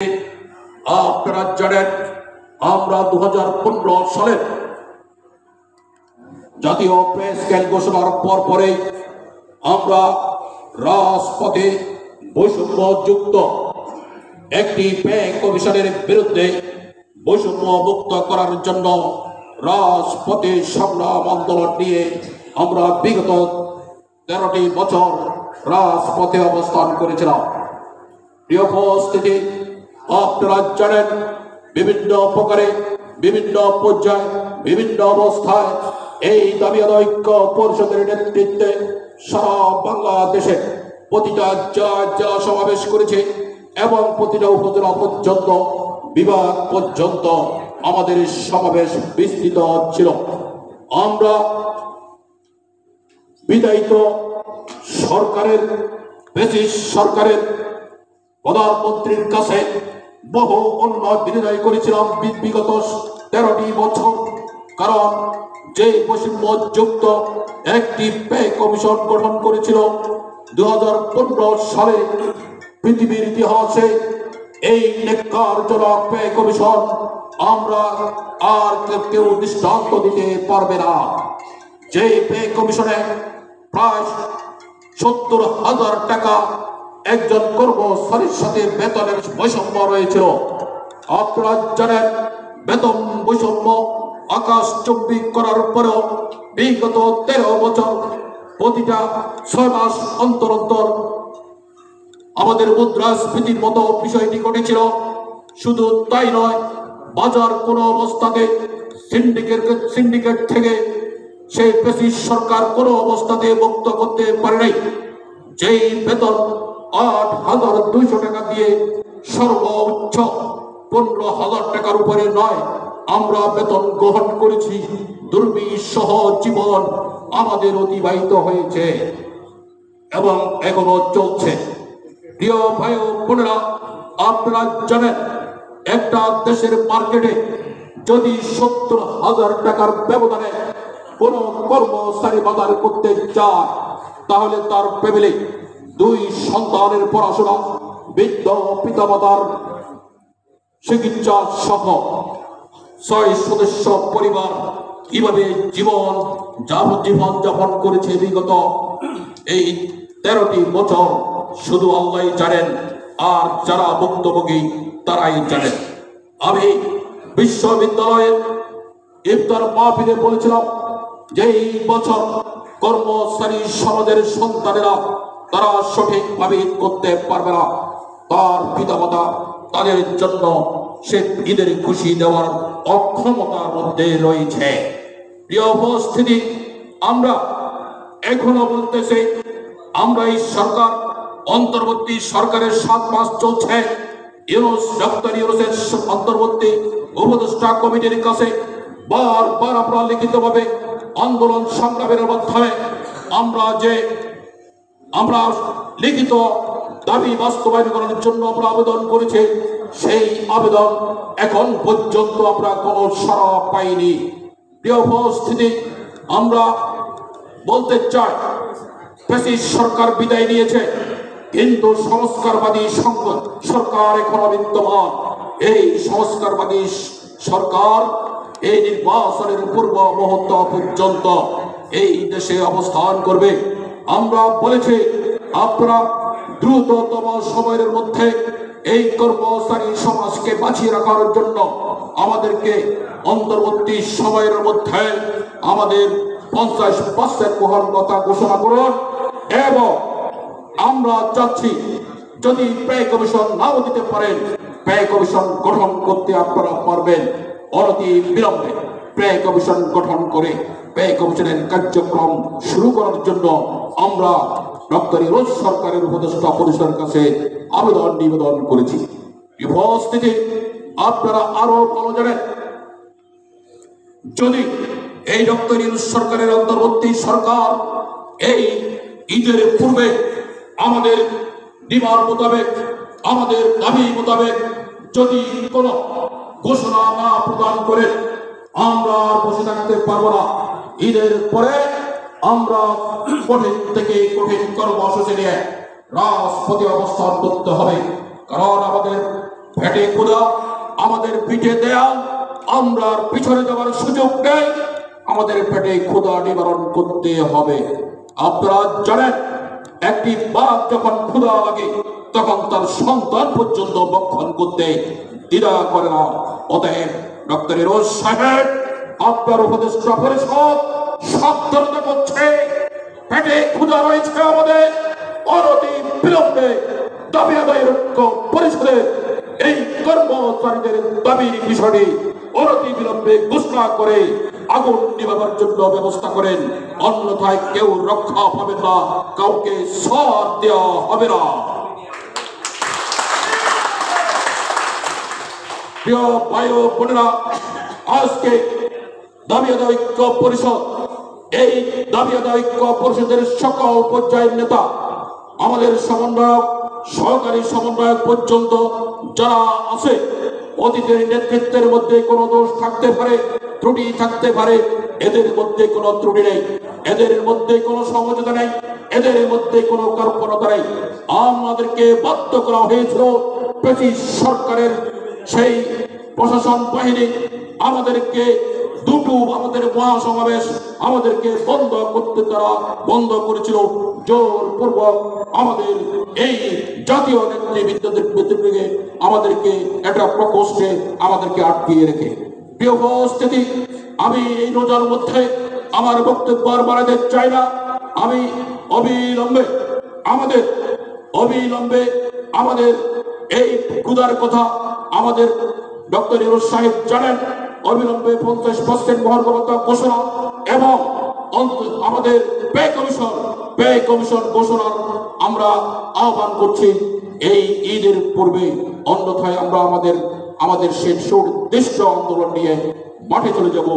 আপনারা জানেন আমরা 2015 সালে জাতীয় প্রেস স্কেল ঘোষণার পরে আমরা রাজপথে বৈষম্যযুক্ত একটি ব্যয় কমিশনের বিরুদ্ধে বৈষম্য মুক্ত করার জন্য রাজপথে সংগ্রাম আন্দোলন নিয়ে আমরা বিগত 13টি বছর রাজপথে অবস্থান করেছিলাম। প্রিয় উপস্থিতি, আপনারা জানেন বিভিন্ন প্রকারে বিভিন্ন পর্যায়ে বিভিন্ন অবস্থায় এই দাবি আদায় ঐক্য পরিষদের নেতৃত্বে সারা বাংলাদেশে প্রতিটা জেলা সমাবেশ করেছে এবং প্রতিটা উপজেলা পর্যন্ত বিভাগ পর্যন্ত আমাদের সমাবেশ বিস্তৃত ছিল। আমরা বিদায়িত সরকারের সরকারের প্রধানমন্ত্রীর কাছে বহু উন্নয়ন বিনিময় করেছিলাম বিগত 13টি বছর। কারণ যে বৈষম্যযুক্ত একটি ব্যয় কমিশন গঠন করেছিল 2015 সালে, পৃথিবীর ইতিহাসে এই ন্যাক্কারজনক ব্যয় কমিশন আমরা আর কেউ দৃষ্টান্ত দিতে পারবে না। যে ব্যয় কমিশনে প্রায় 70,000 টাকা একজন কর্মচারীর সাথে বেতনের বৈষম্য রয়েছিল। আপনারা জানেন বেতন বৈষম্য আকাশচুম্বী করার পরেও বিগত 13 বছর প্রতিটা 6 মাস অন্তর অন্তর আমাদের মুদ্রাস্ফীতির মতো বিষয়টি ঘটেছিল। শুধু তাই নয়, বাজার কোনো অবস্থাতে সিন্ডিকেট থেকে সেই ব্রিটিশ সরকার কোনো অবস্থাতে মুক্ত করতে পারে নাই। যেই বেতন 8,200 টাকা দিয়ে সর্বোচ্চ 15,000 টাকার উপরে নয় আমরা বেতন গ্রহণ করেছি। দুর্বিষহ জীবন আমাদের অতিবাহিত হয়েছে এবং এখনো চলছে। প্রিয় ভাই ও বোনেরা, আপনারা জানেন একটা দেশের মার্কেটে যদি 70,000 টাকার ব্যবধানে কোন কর্মচারী বাজার করতে চায় তাহলে তার ফ্যামিলি 2 সন্তানের পড়াশোনা, বৃদ্ধ পিতামাতার চিকিৎসা সহ 6 সদস্য পরিবার কিভাবে জীবন যাপন করেছে বিগত এই 13টি বছর শুধু আল্লাহ জানেন, আর যারা ভুক্তভোগী তারাই জানেন। আমি বিশ্ববিদ্যালয়ের ইফতার মাহফিলে বলেছিলাম যে এই বছর কর্মচারী সমাজের সন্তানেরা তারা সঠিকভাবে করতে পারবে না, তার পিতামাতা তাদের জন্য সে ঈদের খুশি দেওয়ার অক্ষমতার মধ্যে রয়েছে। প্রিয় উপস্থিতি, আমরা এখনো বলতেছি আমরা এই সরকার অন্তর্বর্তী সরকারের 7 মাস চলছে। ডক্টর ইউনূসের অন্তর্বর্তী উপদেষ্টা কমিটির কাছে বারবার আমরা লিখিতভাবে আন্দোলন সংগ্রামের মাধ্যমে আমরা লিখিত দাবি বাস্তবায়ন করার জন্য আমরা আবেদন করেছি। সেই আবেদন এখন পর্যন্ত আমরা কোনো সাড়া পাইনি। প্রিয় উপস্থিতি, আমরা বলতে চাই ব্রিটিশ সরকার বিদায় নিয়েছে কিন্তু সংস্কারবাদী সরকার এখনো বিদ্যমান। এই সংস্কারবাদী সরকার এই নির্বাচনের পূর্ব মুহূর্ত পর্যন্ত এই দেশে অবস্থান করবে। আমরা বলেছি আপনারা দ্রুততম সময়ের মধ্যে এই কর্মচারী সমাজকে বাঁচিয়ে রাখার জন্য আমাদেরকে অন্তর্বর্তী সময়ের মধ্যে আমাদের 50% মহার্ঘতা ঘোষণা করুন। এবং আমরা চাচ্ছি যদি ব্যয় কমিশন নাও দিতে পারেন, ব্যয় কমিশন গঠন করতে আপনারা পারবেন। অনতি বিলম্বে ব্যয় কমিশন গঠন করে ব্যয় কমিশনের কার্যক্রম শুরু করার জন্য আমরা ডক্টর ইউনূস সরকারের উপদেষ্টা পরিষদের কাছে নিবেদন করেছি। উপস্থিতি, আপনারা আরো ভালো জানেন যদি এই ডক্টর ইউনূস সরকারের অন্তর্বর্তী সরকার এই ঈদের পূর্বে আমাদের ডিমান্ড মোতাবেক আমাদের দাবি মোতাবেক যদি কোনো ঘোষণা না প্রদান করে আমরা বসে থাকতে পারবো না। ঈদের পরে আমরা কঠিন থেকে কঠিন কর্মসূচি নিয়ে রাজপথে অবস্থান করতে হবে। কারণ আমাদের পেটে ক্ষুধা, আমাদের পিঠে দেয়াল, আমরা আর পিছনে যাওয়ার সুযোগ নেই। আমাদের পেটে ক্ষুধা নিবারণ করতে হবে। আপনারা জানেন, একটি বাঘ যখন ক্ষুধা লাগে তখন তার সন্তান পর্যন্ত ভক্ষণ করতে দ্বিধা করে না। অতএব ডক্টর ইউনূস সাহেব, আপনার উপদেষ্টা পরিষদ সাবধানতা করছে, পেটে ক্ষুধা রয়েছে আমাদের, অনতি বিলম্বে দাবি আদায়ের ঐক্য পরিষদের এই কর্মচারীদের দাবির বিষয়টি অনতি বিলম্বে ঘোষণা করে আগুন নিভাবার জন্য ব্যবস্থা করেন। অন্যথায় কেউ রক্ষা পাবে না, কাউকে ছাড় দেওয়া হবে না। প্রিয় ভাই ও বোনেরা, আজকে দাবি আদায় ঐক্য পরিষদ, এই দাবি আদায় ঐক্য পরিষদের সকল পর্যায়ের নেতা, আমাদের সমন্বয়ক, সহকারী সমন্বয়ক পর্যন্ত যারা আছে, অতীতের নেতৃত্বের মধ্যে কোনো দোষ থাকতে পারে, ত্রুটি থাকতে পারে, এদের মধ্যে কোনো ত্রুটি নেই, এদের মধ্যে কোনো সমঝোতা নেই, এদের মধ্যে কোনো কার্পণতা নেই। আমাদেরকে বাধ্য করা হয়েছিল ব্রিটিশ সরকারের সেই প্রশাসন বাহিনী আমাদেরকে আমাদের মহাসমাবেশ আমাদেরকে বন্ধ করতে, তারা বন্ধ করেছিল জোরপূর্বক। আমাদের এই জাতীয় নেতৃবৃন্দকে আমাদেরকে একটা প্রকোষ্ঠে আমাদেরকে আটকিয়ে রেখে। প্রিয় উপস্থিতি, আমি এই রোজার মধ্যে আমার বক্তব্য আর বাড়াতে চাই না। আমি অবিলম্বে আমাদের এই ক্ষুধার কথা আমাদের ডক্টর ইউনূস সাহেব জানেন। অবিলম্বে 50% মহার্ঘভাতা ঘোষণা এবং আমাদের ব্যয় কমিশন ঘোষণার আমরা আহ্বান করছি এই ঈদের পূর্বে। অন্যথায় আমরা আমাদের সেই সুনির্দিষ্ট আন্দোলন নিয়ে মাঠে চলে যাব।